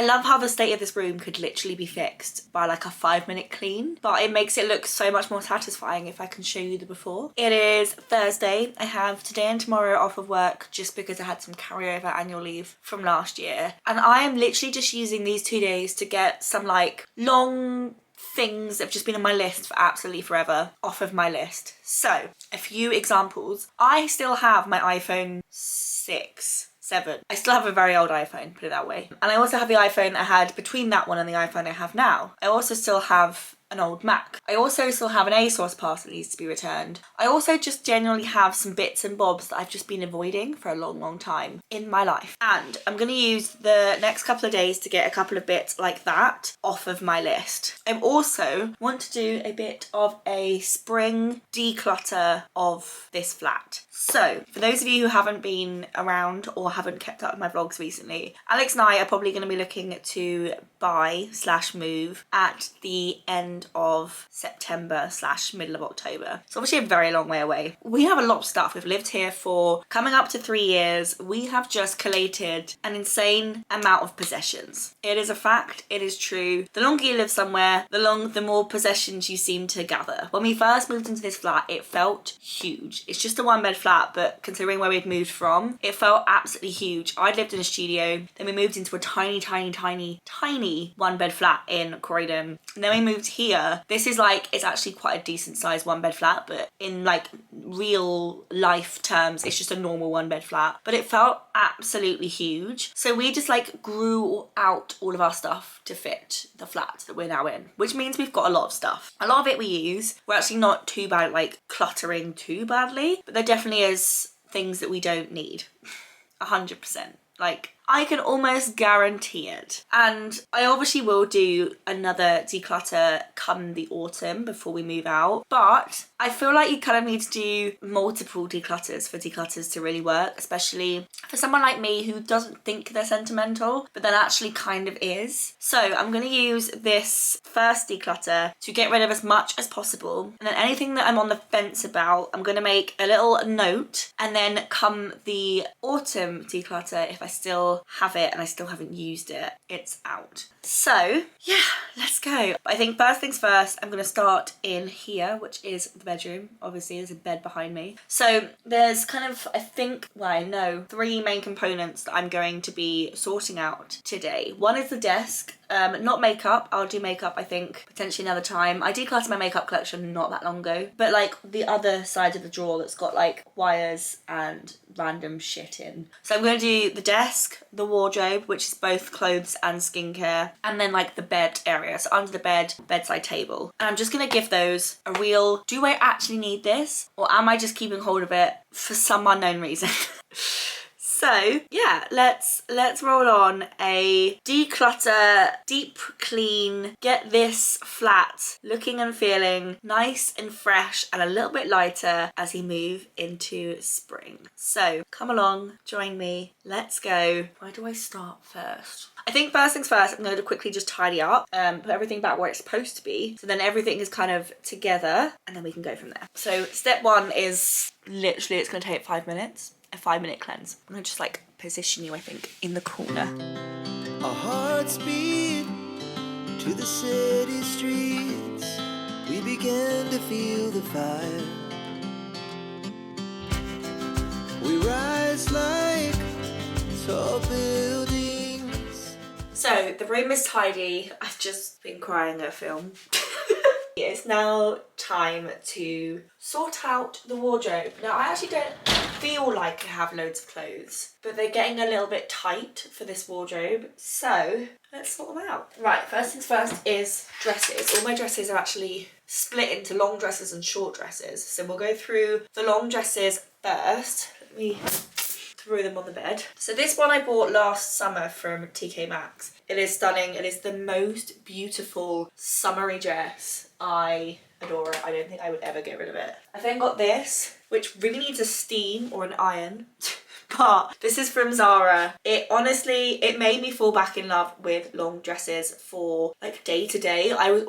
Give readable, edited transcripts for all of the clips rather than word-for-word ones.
I love how the state of this room could literally be fixed by like a 5-minute clean, but it makes it look so much more satisfying if I can show you the before. It is Thursday. I have today and tomorrow off of work just because I had some carryover annual leave from last year. And I am literally just using these 2 days to get some like long things that have just been on my list for absolutely forever off of my list. So a few examples. I still have my iPhone 6. 7. I still have a very old iPhone, put it that way. And I also have the iPhone I had between that one and the iPhone I have now. I also still have an old Mac. I also still have an ASOS parcel that needs to be returned. I also just genuinely have some bits and bobs that I've just been avoiding for a long time in my life. And I'm gonna use the next couple of days to get a couple of bits like that off of my list. I also want to do a bit of a spring declutter of this flat. So, for those of you who haven't been around or haven't kept up with my vlogs recently, Alex and I are probably going to be looking to buy/move at the end of September / middle of October. It's obviously a very long way away. We have a lot of stuff. We've lived here for coming up to 3 years. We have just collated an insane amount of possessions. It is a fact. It is true. The longer you live somewhere, the more possessions you seem to gather. When we first moved into this flat, it felt huge. It's just a 1-bed flat, but considering where we'd moved from, it felt absolutely huge. I'd lived in a studio, then we moved into a tiny 1-bed flat in Croydon, and then we moved here. This is like, it's actually quite a decent sized 1-bed flat, but in like real life terms, it's just a normal 1-bed flat, but it felt absolutely huge. So we just like grew out all of our stuff to fit the flat that we're now in, which means we've got a lot of stuff. A lot of it we use. We're actually not too bad at like cluttering too badly, but there definitely is things that we don't need. 100%. Like, I can almost guarantee it. And I obviously will do another declutter come the autumn before we move out, but I feel like you kind of need to do multiple declutters for declutters to really work, especially for someone like me who doesn't think they're sentimental, but then actually kind of is. So I'm going to use this first declutter to get rid of as much as possible, and then anything that I'm on the fence about, I'm going to make a little note, and then come the autumn declutter, if I still have it and I still haven't used it, it's out. So yeah, let's go. I think first things first, I'm going to start in here, which is the bedroom. Obviously there's a bed behind me. So there's kind of, I think, well, I know 3 main components that I'm going to be sorting out today. One is the desk. Not makeup. I'll do makeup, I think, potentially another time. I decluttered my makeup collection not that long ago, but like the other side of the drawer that's got like wires and random shit in. So I'm going to do the desk, the wardrobe, which is both clothes and skincare, and then like the bed area. So under the bed, bedside table. And I'm just going to give those a real, do I actually need this? Or am I just keeping hold of it for some unknown reason? So yeah, let's roll on a declutter, deep clean, get this flat looking and feeling nice and fresh and a little bit lighter as we move into spring. So come along, join me, let's go. Where do I start first? I think first things first, I'm going to quickly just tidy up, put everything back where it's supposed to be, so then everything is kind of together, and then we can go from there. So step 1 is literally, it's going to take 5 minutes. A 5-minute cleanse. I'm gonna just like position you, I think, in the corner. Our hearts beat to the city streets. We began to feel the fire. We rise like tall buildings. So the room is tidy. I've just been crying at a film. It's now time to sort out the wardrobe. Now I actually don't feel like I have loads of clothes, but they're getting a little bit tight for this wardrobe, so let's sort them out. Right, first things first is dresses. All my dresses are actually split into long dresses and short dresses, so we'll go through the long dresses first. Let me throw them on the bed. So this one I bought last summer from TK Maxx. It is stunning. It is the most beautiful summery dress. I adore it. I don't think I would ever get rid of it. I then got this, which really needs a steam or an iron. But this is from Zara. It honestly, it made me fall back in love with long dresses for like day to day. I was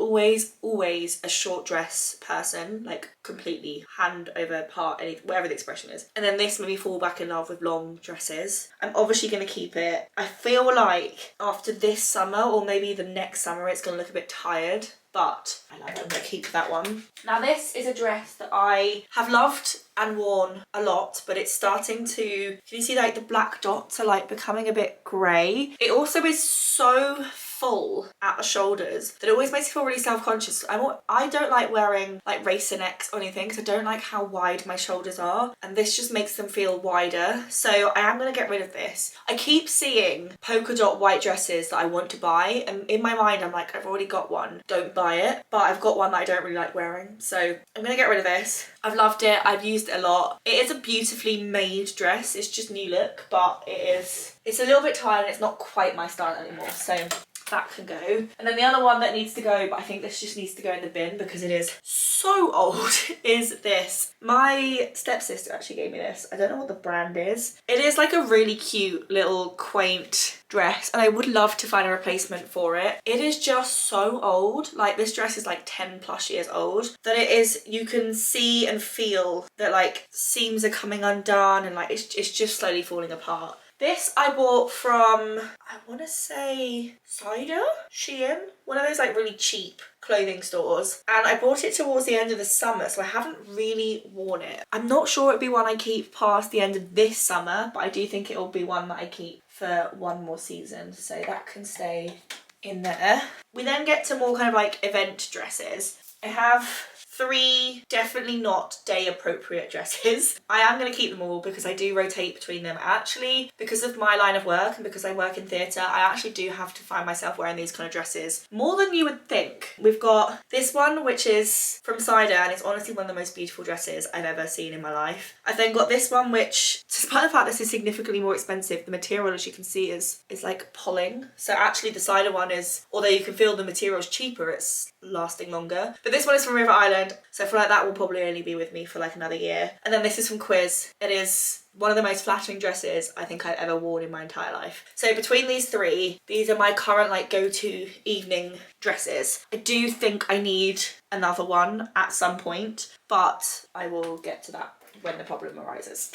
always a short dress person, like completely hand over part, wherever the expression is. And then this made me fall back in love with long dresses. I'm obviously going to keep it. I feel like after this summer or maybe the next summer it's going to look a bit tired, but I like it. I'm going to keep that one. Now this is a dress that I have loved and worn a lot, but it's starting to, can you see like the black dots are like becoming a bit grey? It also is so full at the shoulders that it always makes me feel really self-conscious. I don't like wearing like racer necks or anything because I don't like how wide my shoulders are, and this just makes them feel wider. So I am going to get rid of this. I keep seeing polka dot white dresses that I want to buy, and in my mind I'm like, I've already got one, don't buy it. But I've got one that I don't really like wearing, so I'm going to get rid of this. I've loved it, I've used it a lot. It is a beautifully made dress, it's just new look, but it's a little bit tired and it's not quite my style anymore, so that can go. And then the other one that needs to go, but I think this just needs to go in the bin because it is so old, is this. My stepsister actually gave me this. I don't know what the brand is. It is like a really cute little quaint dress, and I would love to find a replacement for it. It is just so old. Like, this dress is like 10 plus years old, that it is, you can see and feel that like seams are coming undone and like it's just slowly falling apart. This I bought from, I want to say Shein, one of those like really cheap clothing stores, and I bought it towards the end of the summer, so I haven't really worn it. I'm not sure it'd be one I keep past the end of this summer, but I do think it'll be one that I keep for one more season, so that can stay in there. We then get to more kind of like event dresses. I have 3 definitely not day appropriate dresses. I am going to keep them all because I do rotate between them. Actually, because of my line of work and because I work in theatre, I actually do have to find myself wearing these kind of dresses more than you would think. We've got this one, which is from Cider, and it's honestly one of the most beautiful dresses I've ever seen in my life. I've then got this one, which, despite the fact this is significantly more expensive, the material, as you can see, is like polling. So actually the Cider one is, although you can feel the material's cheaper, it's lasting longer. But this one is from River Island, so I feel like that will probably only be with me for like another year. And then this is from Quiz. It is one of the most flattering dresses I think I've ever worn in my entire life. So between these 3, these are my current like go-to evening dresses. I do think I need another one at some point, but I will get to that when the problem arises.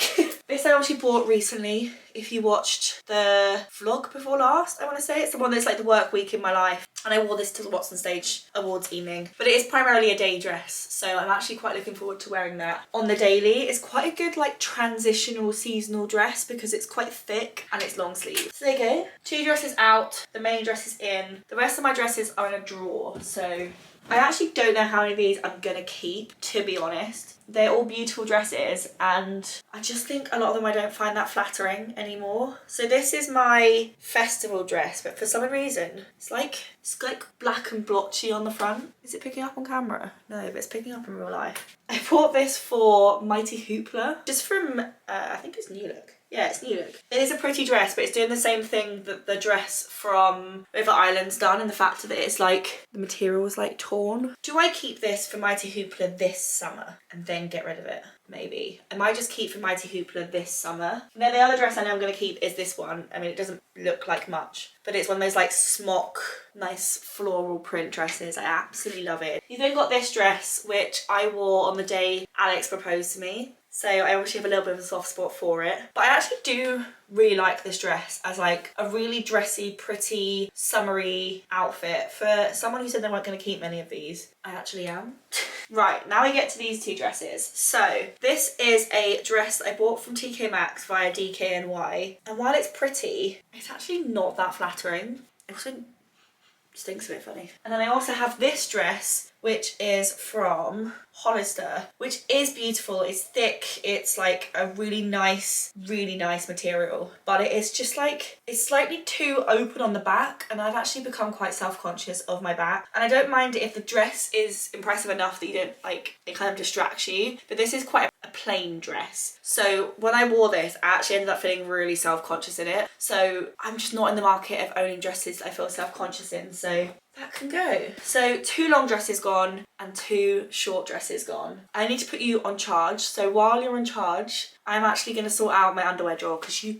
This I actually bought recently. If you watched the vlog before last, I want to say, it's the one that's like the work week in my life, and I wore this to the What's on Stage awards evening. But it is primarily a day dress, so I'm actually quite looking forward to wearing that on the daily. It's quite a good like transitional seasonal dress because it's quite thick and it's long sleeve. So there you go. 2 dresses out, the main dress is in. The rest of my dresses are in a drawer, so I actually don't know how many of these I'm gonna keep, to be honest. They're all beautiful dresses, and I just think a lot of them I don't find that flattering anymore. So this is my festival dress, but for some reason it's like black and blotchy on the front. Is it picking up on camera? No, but it's picking up in real life. I bought this for Mighty Hoopla, just from I think it's New Look. Yeah, it's New Look. It is a pretty dress, but it's doing the same thing that the dress from River Island's done, in the fact that it's like, the material is like torn. Do I keep this for Mighty Hoopla this summer and then get rid of it? Maybe. I might just keep for Mighty Hoopla this summer. And then the other dress I know I'm going to keep is this one. I mean, it doesn't look like much, but it's one of those like smock, nice floral print dresses. I absolutely love it. You've then got this dress, which I wore on the day Alex proposed to me. So I obviously have a little bit of a soft spot for it. But I actually do really like this dress as like a really dressy, pretty, summery outfit. For someone who said they weren't going to keep many of these, I actually am. Right, now we get to these 2 dresses. So this is a dress that I bought from TK Maxx via DKNY. And while it's pretty, it's actually not that flattering. It also stinks a bit funny. And then I also have this dress, which is from Hollister, which is beautiful. It's thick, it's like a really nice material, but it is just like, it's slightly too open on the back, and I've actually become quite self-conscious of my back. And I don't mind it if the dress is impressive enough that you don't like, it kind of distracts you, but this is quite a plain dress. So when I wore this, I actually ended up feeling really self-conscious in it. So I'm just not in the market of owning dresses that I feel self-conscious in, so that can go. So 2 long dresses gone and 2 short dresses gone. I need to put you on charge. So while you're on charge, I'm actually going to sort out my underwear drawer because you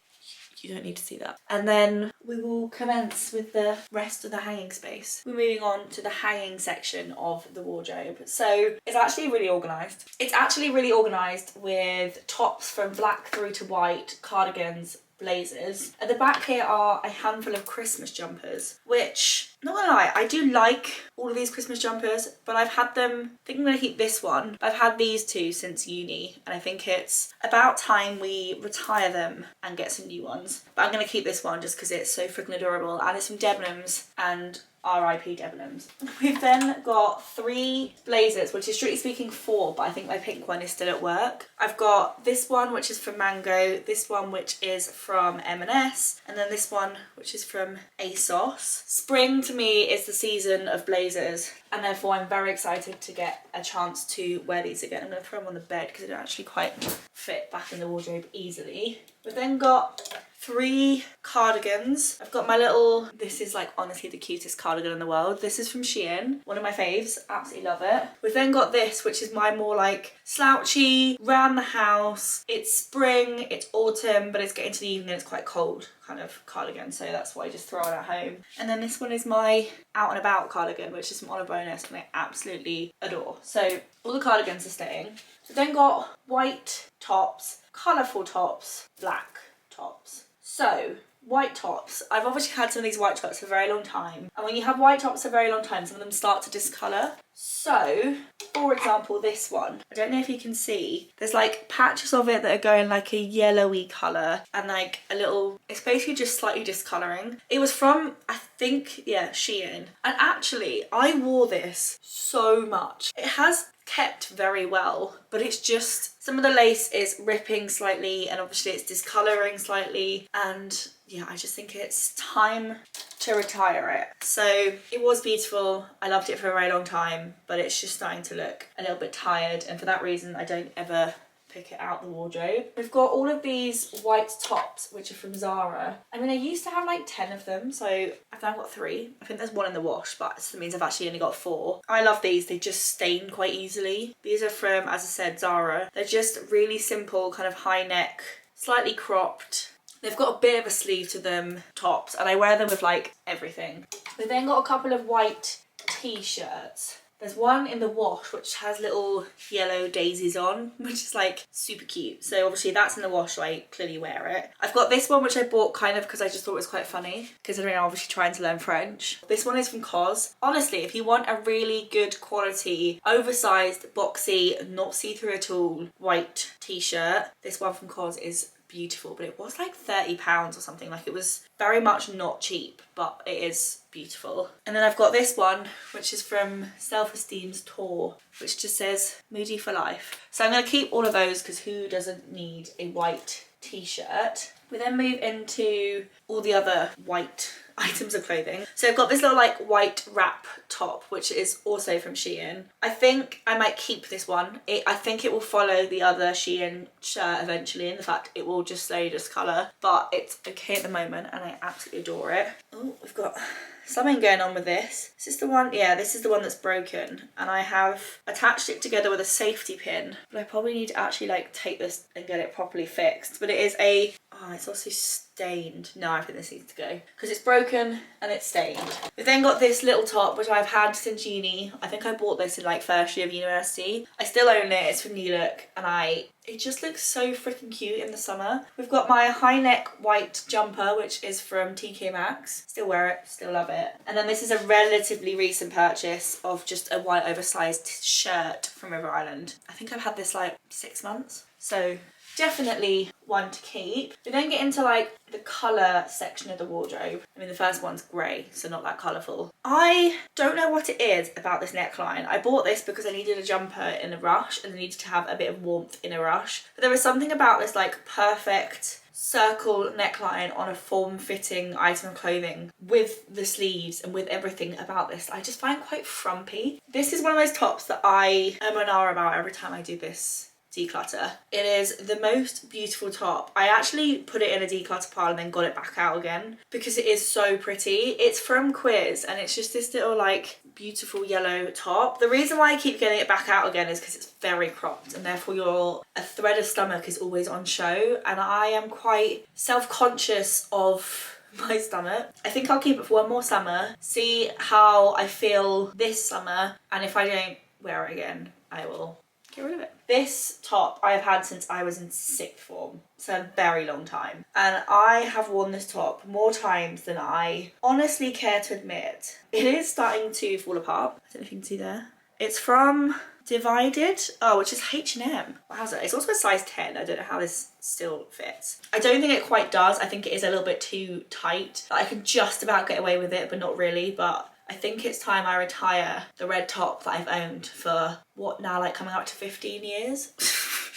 You don't need to see that. And then we will commence with the rest of the hanging space. We're moving on to the hanging section of the wardrobe. So it's actually really organised. It's actually really organised with tops from black through to white, cardigans, blazers. At the back here are a handful of Christmas jumpers, which, not gonna lie, I do like all of these Christmas jumpers, but I've had them, I think I'm gonna keep this one. I've had these two since uni, and I think it's about time we retire them and get some new ones. But I'm gonna keep this one just because it's so freaking adorable, and it's from Debenhams, and R.I.P. Debenhams. We've then got 3 blazers, which is strictly speaking 4, but I think my pink one is still at work. I've got this one, which is from Mango, this one, which is from M&S, and then this one, which is from ASOS. Spring to me is the season of blazers, and therefore I'm very excited to get a chance to wear these again. I'm going to throw them on the bed because they don't actually quite fit back in the wardrobe easily. We've then got 3 cardigans. I've got my little, this is like honestly the cutest cardigan in the world. This is from Shein, one of my faves, absolutely love it. We've then got this, which is my more like slouchy, round the house. It's spring, it's autumn, but it's getting to the evening and it's quite cold kind of cardigan, so that's why I just throw it at home. And then this one is my out and about cardigan, which is from On a Bonus, and I absolutely adore. So all the cardigans are staying. So then got white tops, colourful tops, black tops. So, white tops. I've obviously had some of these white tops for a very long time. And when you have white tops for a very long time, some of them start to discolour. So, for example, this one. I don't know if you can see. There's like patches of it that are going like a yellowy colour and like a little, it's basically just slightly discolouring. It was from, I think, yeah, Shein. And actually, I wore this so much. It has kept very well, but it's just some of the lace is ripping slightly and obviously it's discolouring slightly, and yeah, I just think it's time to retire it. So it was beautiful, I loved it for a very long time, but it's just starting to look a little bit tired, and for that reason I don't ever pick it out the wardrobe. We've got all of these white tops, which are from Zara. I mean, I used to have like 10 of them, so I've now got 3. I think there's 1 in the wash, but that means I've actually only got 4. I love these, they just stain quite easily. These are from, as I said, Zara. They're just really simple, kind of high neck, slightly cropped. They've got a bit of a sleeve to them, tops, and I wear them with like everything. We've then got a couple of white t-shirts. There's one in the wash which has little yellow daisies on, which is like super cute. So obviously that's in the wash, so I clearly wear it. I've got this one which I bought kind of because I just thought it was quite funny, considering I'm obviously trying to learn French. This one is from COS. Honestly, if you want a really good quality, oversized, boxy, not see-through at all, white t-shirt, this one from COS is beautiful, but it was like £30 or something. Like, it was very much not cheap, but it is beautiful. And then I've got this one, which is from Self Esteem's tour, which just says Moody for life. So I'm going to keep all of those because who doesn't need a white t-shirt? We then move into all the other white items of clothing. So I've got this little like white wrap top, which is also from Shein. I think I might keep this one. I think it will follow the other Shein shirt eventually, in the fact it will just slowly discolour, but it's okay at the moment and I absolutely adore it. Oh, we've got something going on with this. Is this the one? Yeah, this is the one that's broken, and I have attached it together with a safety pin, but I probably need to actually like take this and get it properly fixed. But it is a, oh, it's also stained. No, I think this needs to go because it's broken and it's stained. We've then got this little top which I've had since uni. I think I bought this in like first year of university. I still own it. It's from New Look, and it just looks so freaking cute in the summer. We've got my high neck white jumper, which is from TK Maxx. Still wear it, still love it. And then this is a relatively recent purchase of just a white oversized shirt from River Island. I think I've had this like 6 months. So definitely one to keep. We then get into like the colour section of the wardrobe. I mean, the first one's grey, so not that colourful. I don't know what it is about this neckline. I bought this because I needed a jumper in a rush and I needed to have a bit of warmth in a rush. But there was something about this like perfect circle neckline on a form-fitting item of clothing with the sleeves and with everything about this I just find quite frumpy. This is one of those tops that I am an hour about every time I do this Declutter. It is the most beautiful top. I actually put it in a declutter pile and then got it back out again because it is so pretty. It's from Quiz and it's just this little like beautiful yellow top. The reason why I keep getting it back out again is because it's very cropped and therefore a thread of stomach is always on show, and I am quite self-conscious of my stomach. I think I'll keep it for one more summer, see how I feel this summer, and if I don't wear it again, I will get rid of it. This top I have had since I was in sixth form, so a very long time. And I have worn this top more times than I honestly care to admit. It is starting to fall apart. I don't know if you can see there. It's from Divided, which is H&M. Wowza. It's also a size 10. I don't know how this still fits. I don't think it quite does. I think it is a little bit too tight. I can just about get away with it, but not really. But I think it's time I retire the red top that I've owned for, what now, like coming up to 15 years?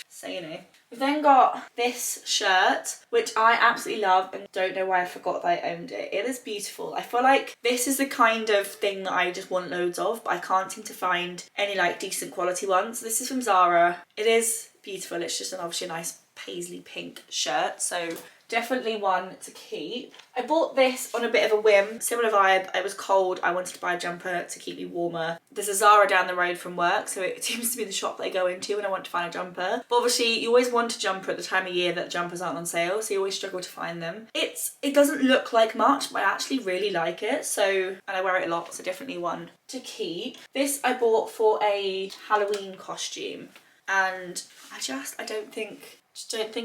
So, you know. We've then got this shirt, which I absolutely love and don't know why I forgot that I owned it. It is beautiful. I feel like this is the kind of thing that I just want loads of, but I can't seem to find any like decent quality ones. This is from Zara. It is beautiful. It's just obviously a nice paisley pink shirt, so definitely one to keep. I bought this on a bit of a whim, similar vibe. It was cold, I wanted to buy a jumper to keep me warmer. There's a Zara down the road from work, so it seems to be the shop that I go into when I want to find a jumper. But obviously you always want a jumper at the time of year that jumpers aren't on sale, so you always struggle to find them. It doesn't look like much, but I actually really like it, so, and I wear it a lot, so definitely one to keep. This I bought for a Halloween costume, and I don't think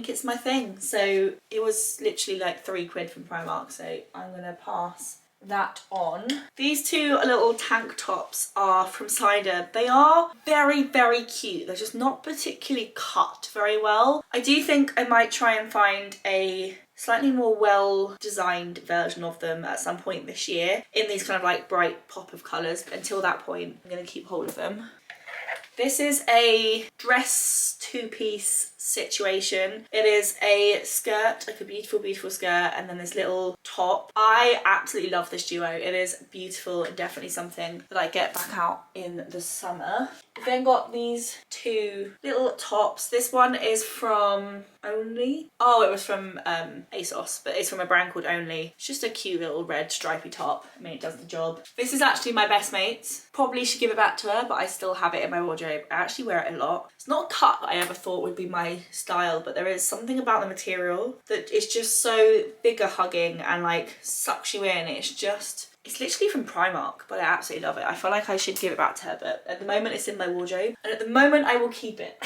it's my thing. So it was literally like £3 from Primark, so I'm gonna pass that on. These two little tank tops are from Cider. They are very, very cute. They're just not particularly cut very well. I do think I might try and find a slightly more well-designed version of them at some point this year in these kind of like bright pop of colours, but until that point I'm gonna keep hold of them. This is a dress two-piece situation. It is a skirt, like a beautiful, beautiful skirt, and then this little top. I absolutely love this duo. It is beautiful and definitely something that I get back out in the summer. We've then got these two little tops. This one is from Only. Oh, it was from ASOS, but it's from a brand called Only. It's just a cute little red stripy top. I mean, it does the job. This is actually my best mate's. Probably should give it back to her, but I still have it in my wardrobe. I actually wear it a lot. It's not a cut that I ever thought would be my style, but there is something about the material that is just so figure hugging and like sucks you in. It's literally from Primark, but I absolutely love it. I feel like I should give it back to her, but at the moment it's in my wardrobe, and at the moment I will keep it.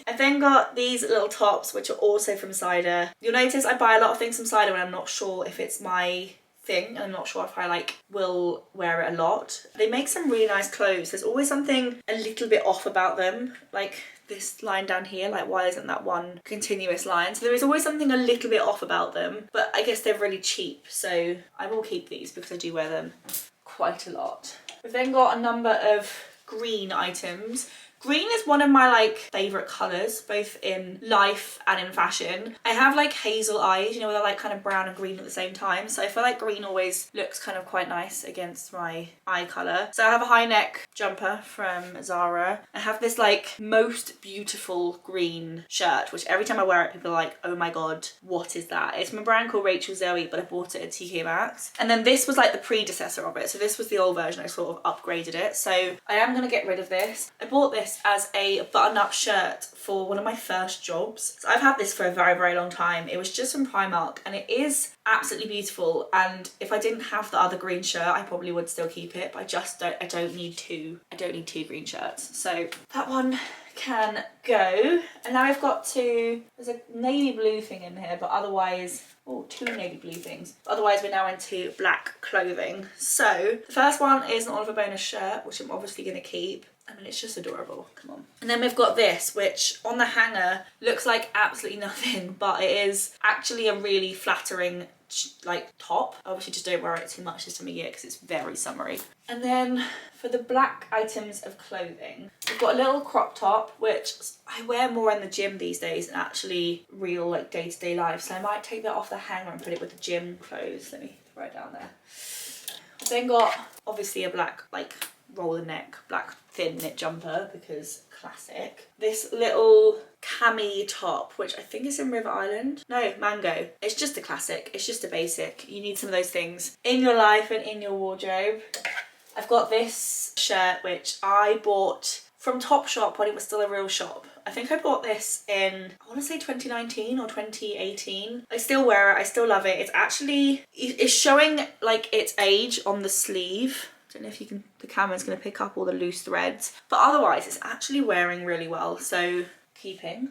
I've then got these little tops, which are also from Cider. You'll notice I buy a lot of things from Cider when I'm not sure if it's my thing, and I'm not sure if I like will wear it a lot. They make some really nice clothes. There's always something a little bit off about them, like this line down here, like why isn't that one continuous line? So there is always something a little bit off about them, but I guess they're really cheap, so I will keep these because I do wear them quite a lot. We've then got a number of green items. Green is one of my like favourite colours, both in life and in fashion. I have like hazel eyes, you know, they're like kind of brown and green at the same time. So I feel like green always looks kind of quite nice against my eye colour. So I have a high neck jumper from Zara. I have this like most beautiful green shirt, which every time I wear it, people are like, oh my God, what is that? It's from a brand called Rachel Zoe, but I bought it at TK Maxx. And then this was like the predecessor of it. So this was the old version. I sort of upgraded it. So I am going to get rid of this. I bought this as a button-up shirt for one of my first jobs. So I've had this for a very, very long time. It was just from Primark and it is absolutely beautiful. And if I didn't have the other green shirt, I probably would still keep it, but I don't need two green shirts. So that one can go. And now I've got there's a navy blue thing in here, but otherwise, two navy blue things. Otherwise, we're now into black clothing. So the first one is an Oliver Bonus shirt, which I'm obviously gonna keep. I mean, it's just adorable, come on. And then we've got this, which on the hanger looks like absolutely nothing, but it is actually a really flattering like top. Obviously just don't wear it too much this time of year because it's very summery. And then for the black items of clothing, we've got a little crop top, which I wear more in the gym these days than actually real like day-to-day life. So I might take that off the hanger and put it with the gym clothes. Let me throw it down there. I've then got obviously a black like roller neck black thin knit jumper because classic. This little cami top, which I think is in River Island. No, Mango. It's just a classic. It's just a basic. You need some of those things in your life and in your wardrobe. I've got this shirt which I bought from Topshop when it was still a real shop. I think I bought this in, I want to say 2019 or 2018. I still wear it. I still love it. It's actually, it's showing like its age on the sleeve. Don't know if you can, the camera's going to pick up all the loose threads, but otherwise it's actually wearing really well, so keeping.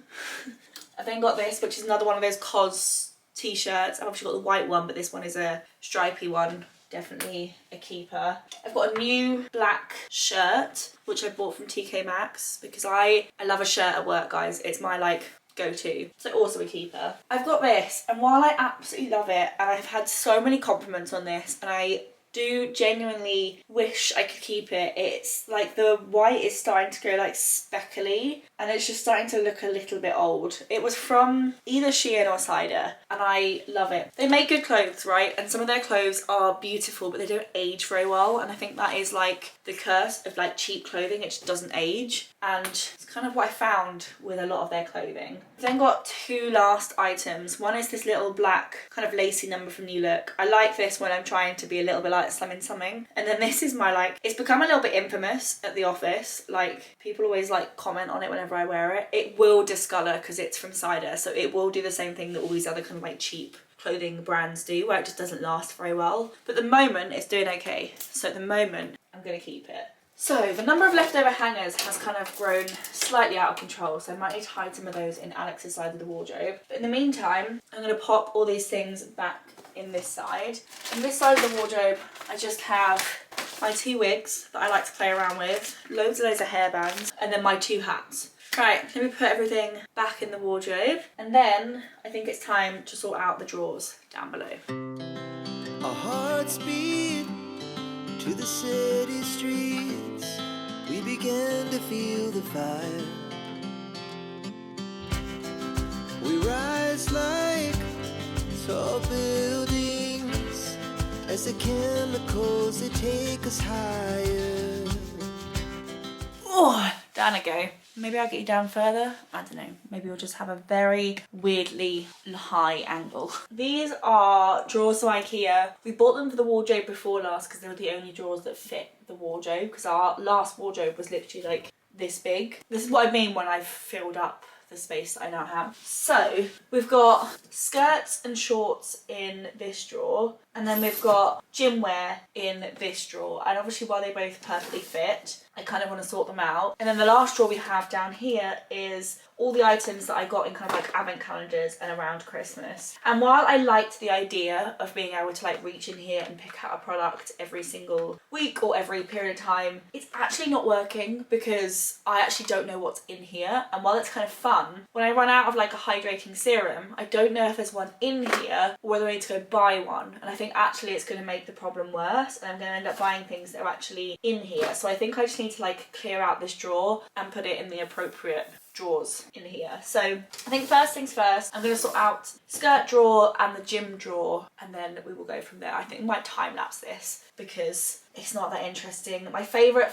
I then got this, which is another one of those COS t-shirts. I've obviously got the white one, but this one is a stripy one. Definitely a keeper. I've got a new black shirt, which I bought from TK Maxx because I love a shirt at work, guys. It's my like go-to, so also a keeper. I've got this, and while I absolutely love it, and I've had so many compliments on this, and I do genuinely wish I could keep it, it's like the white is starting to go like speckly and it's just starting to look a little bit old. It was from either Shein or Cider and I love it. They make good clothes, right? And some of their clothes are beautiful, but they don't age very well, and I think that is like the curse of like cheap clothing. It just doesn't age, and it's kind of what I found with a lot of their clothing. I've then got two last items. One is this little black kind of lacy number from New Look. I like this when I'm trying to be a little bit like Slimming Something. And then this is my like, it's become a little bit infamous at the office. Like people always like comment on it whenever I wear it. It will discolor because it's from Cider, so it will do the same thing that all these other kind of like cheap clothing brands do, where it just doesn't last very well. But at the moment it's doing okay, so at the moment I'm gonna keep it. So the number of leftover hangers has kind of grown slightly out of control, so I might need to hide some of those in Alex's side of the wardrobe. But in the meantime, I'm going to pop all these things back in this side. In this side of the wardrobe, I just have my two wigs that I like to play around with, loads of hairbands, and then my two hats. Right, let me put everything back in the wardrobe, and then I think it's time to sort out the drawers down below. Our hearts beat to the city streets. We began to feel the fire. We rise like tall buildings as the chemicals, they take us higher. Oh, down I go. Maybe I'll get you down further. I don't know. Maybe we'll just have a very weirdly high angle. These are drawers from IKEA. We bought them for the wardrobe before last because they were the only drawers that fit the wardrobe, because our last wardrobe was literally like this big. This is what I mean when I've filled up the space that I now have. So we've got skirts and shorts in this drawer, and then we've got gym wear in this drawer, and obviously while they both perfectly fit, I kind of want to sort them out. And then the last drawer we have down here is all the items that I got in kind of like advent calendars and around Christmas. And while I liked the idea of being able to like reach in here and pick out a product every single week or every period of time, it's actually not working because I actually don't know what's in here. And while it's kind of fun, when I run out of like a hydrating serum, I don't know if there's one in here or whether I need to go buy one. And I think actually it's going to make the problem worse, and I'm going to end up buying things that are actually in here. So I think I just need to like clear out this drawer and put it in the appropriate drawers in here. So I think first things first, I'm going to sort out skirt drawer and the gym drawer, and then we will go from there. I think I might time lapse this because it's not that interesting. My favourite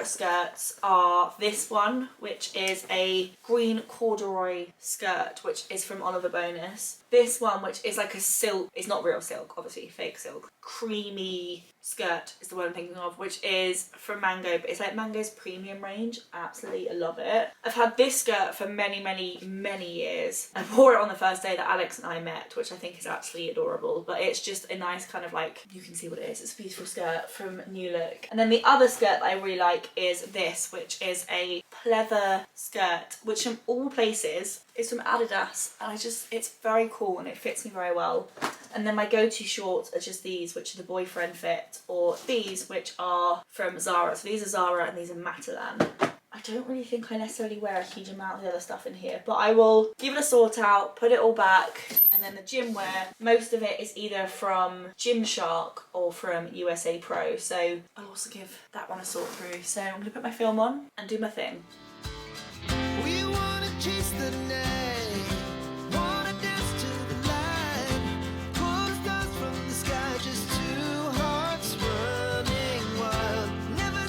skirts are this one, which is a green corduroy skirt, which is from Oliver Bonus. This one, which is like a silk, it's not real silk, obviously, fake silk. Creamy skirt is the one I'm thinking of, which is from Mango, but it's like Mango's premium range. Absolutely love it. I've had this skirt for many years. I wore it on the first day that Alex and I met, which I think is absolutely adorable, but it's just a nice kind of like, you can see what it is. It's a beautiful skirt from New Look. And then the other skirt that I really like is this, which is a pleather skirt, which from all places is from Adidas, and it's very cool and it fits me very well. And then my go-to shorts are just these, which are the boyfriend fit, or these, which are from Zara. So these are Zara and these are Matalan. I don't really think I necessarily wear a huge amount of the other stuff in here, but I will give it a sort out, put it all back. And then the gym wear, most of it is either from Gymshark or from USA Pro, so I'll also give that one a sort through. So I'm gonna put my film on and do my thing. We wanna chase the night, wanna dance to the light, pull stars from the sky, just two hearts running wild. Never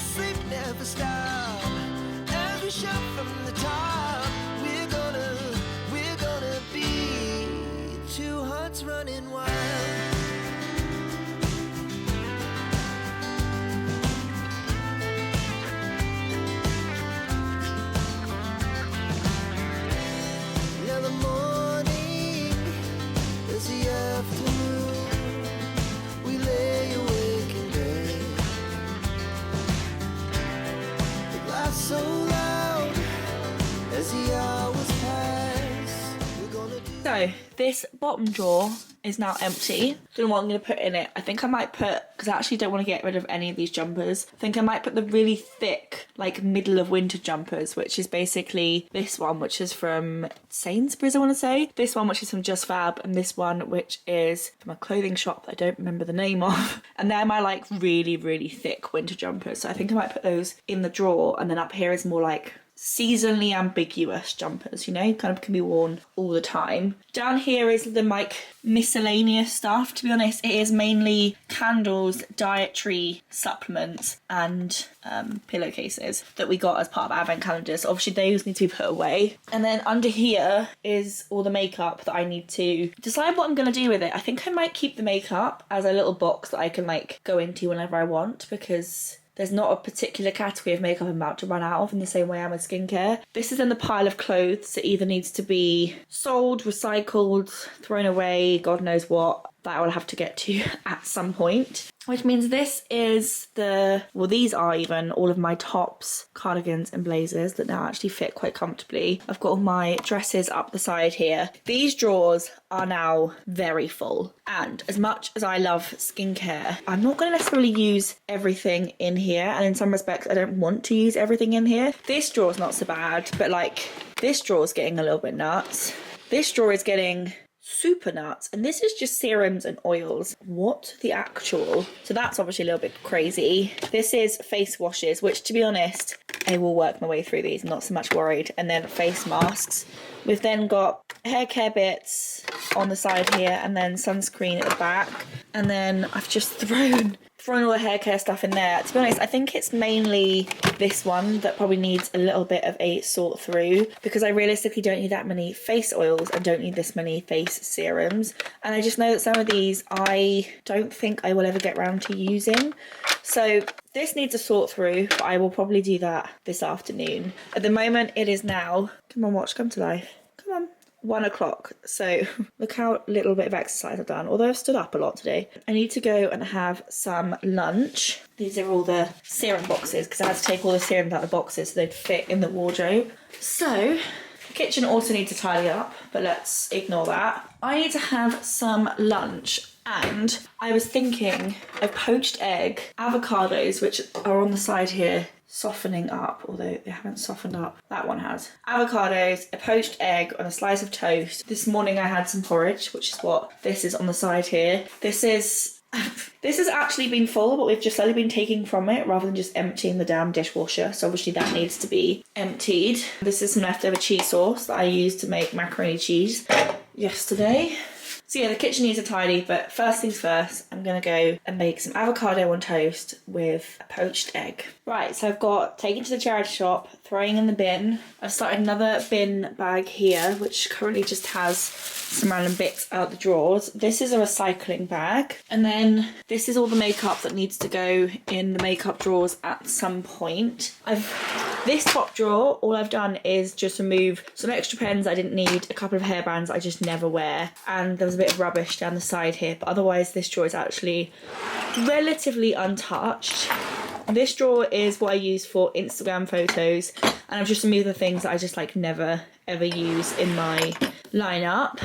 So this bottom drawer is now empty. Don't know what I'm going to put in it. I think I might put, because I actually don't want to get rid of any of these jumpers, I think I might put the really thick, like middle of winter jumpers, which is basically this one, which is from Sainsbury's, I want to say. This one, which is from Just Fab, and this one, which is from a clothing shop that I don't remember the name of. And they're my like really, really thick winter jumpers. So I think I might put those in the drawer, and then up here is more like seasonally ambiguous jumpers, you know, kind of can be worn all the time. Down here is the like miscellaneous stuff. To be honest, it is mainly candles, dietary supplements, and pillowcases that we got as part of advent calendars. Obviously those need to be put away. And then under here is all the makeup that I need to decide what I'm going to do with it. I think I might keep the makeup as a little box that I can like go into whenever I want, because there's not a particular category of makeup I'm about to run out of in the same way I'm with skincare. This is in the pile of clothes that either needs to be sold, recycled, thrown away, God knows what, that I will have to get to at some point. Which means this is these are even all of my tops, cardigans and blazers that now actually fit quite comfortably. I've got all my dresses up the side here. These drawers are now very full. And as much as I love skincare, I'm not going to necessarily use everything in here. And in some respects, I don't want to use everything in here. This drawer's not so bad, but like this drawer's getting a little bit nuts. This drawer is getting super nuts, and this is just serums and oils. What the actual? So that's obviously a little bit crazy. This is face washes, which to be honest, I will work my way through these, not so much worried. And then face masks. We've then got hair care bits on the side here, and then sunscreen at the back. And then I've just thrown all the hair care stuff in there. To be honest, I think it's mainly this one that probably needs a little bit of a sort through, because I realistically don't need that many face oils and don't need this many face serums. And I just know that some of these I don't think I will ever get around to using. So this needs a sort through, but I will probably do that this afternoon. At the moment it is now, come on watch, come to life, come on. 1 o'clock, so look how little bit of exercise I've done, although I've stood up a lot today. I need to go and have some lunch. These are all the serum boxes, because I had to take all the serums out of the boxes so they'd fit in the wardrobe. So, the kitchen also needs to tidy up, but let's ignore that. I need to have some lunch, and I was thinking of poached egg, avocados, which are on the side here, softening up, although they haven't softened up. That one has. Avocados, a poached egg on a slice of toast. This morning I had some porridge, which is what this is on the side here. This has actually been full, but we've just slowly been taking from it rather than just emptying the damn dishwasher. So obviously that needs to be emptied. This is some leftover cheese sauce that I used to make macaroni cheese yesterday. So yeah, the kitchen needs a tidy, but first things first, I'm going to go and make some avocado on toast with a poached egg. Right, so I've got taken to the charity shop, throwing in the bin. I've started another bin bag here, which currently just has some random bits out the drawers. This is a recycling bag. And then this is all the makeup that needs to go in the makeup drawers at some point. This top drawer, all I've done is just remove some extra pens I didn't need, a couple of hairbands I just never wear, and there was a bit of rubbish down the side here, but otherwise this drawer is actually relatively untouched. This drawer is what I use for Instagram photos, and I've just removed the things that I just like never ever use in my lineup.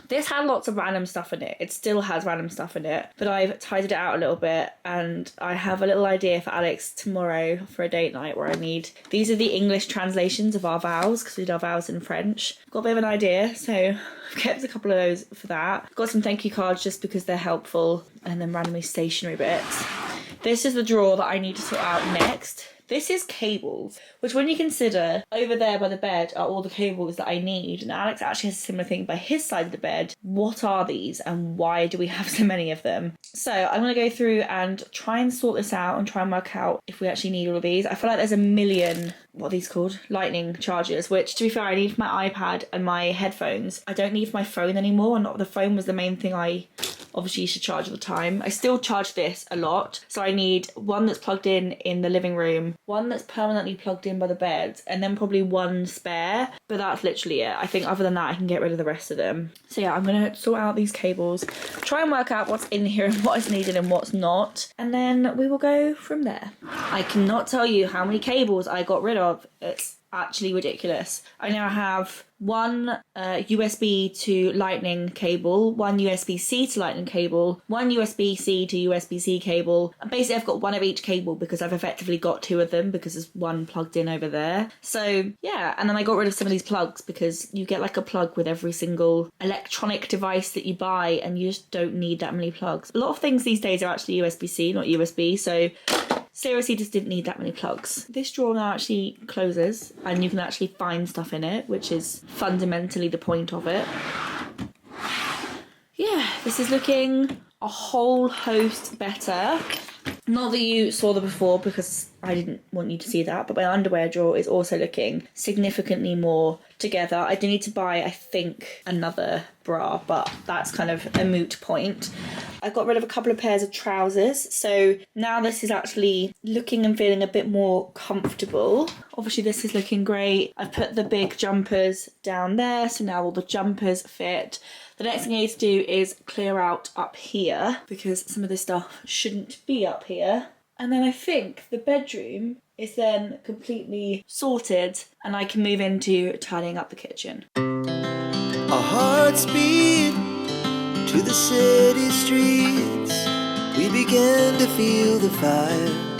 This had lots of random stuff in it. It still has random stuff in it, but I've tidied it out a little bit, and I have a little idea for Alex tomorrow for a date night where I need... These are the English translations of our vows, because we did our vows in French. Got a bit of an idea, so I've kept a couple of those for that. Got some thank you cards just because they're helpful, and then randomly stationery bits. This is the drawer that I need to sort out next. This is cables, which when you consider over there by the bed are all the cables that I need, and Alex actually has a similar thing by his side of the bed. What are these and why do we have so many of them? So I'm going to go through and try and sort this out and try and work out if we actually need all of these. I feel like there's a million, what are these called? Lightning chargers, which to be fair I need for my iPad and my headphones. I don't need for my phone anymore, and the phone was the main thing I obviously used to charge all the time. I still charge this a lot, so I need one that's plugged in the living room, one that's permanently plugged in by the bed, and then probably one spare, but that's literally it. I think other than that I can get rid of the rest of them. So yeah, I'm going to sort out these cables, try and work out what's in here and what is needed and what's not, and then we will go from there. I cannot tell you how many cables I got rid of. It's actually ridiculous. I now have one USB to lightning cable, one USB-C to lightning cable, one USB-C to USB-C cable, and basically I've got one of each cable because I've effectively got two of them because there's one plugged in over there. So yeah, and then I got rid of some of these plugs because you get like a plug with every single electronic device that you buy and you just don't need that many plugs. A lot of things these days are actually USB-C, not USB, so seriously just didn't need that many plugs. This drawer now actually closes and you can actually find stuff in it, which is fundamentally the point of it. Yeah, this is looking a whole host better. Not that you saw the before because I didn't want you to see that, but my underwear drawer is also looking significantly more together. I do need to buy, I think, another bra, but that's kind of a moot point. I got rid of a couple of pairs of trousers, so now this is actually looking and feeling a bit more comfortable. Obviously this is looking great. I've put the big jumpers down there, so now all the jumpers fit. The next thing I need to do is clear out up here because some of this stuff shouldn't be up here. And then I think the bedroom is then completely sorted and I can move into tidying up the kitchen. Our hearts beat to the city streets. We began to feel the fire.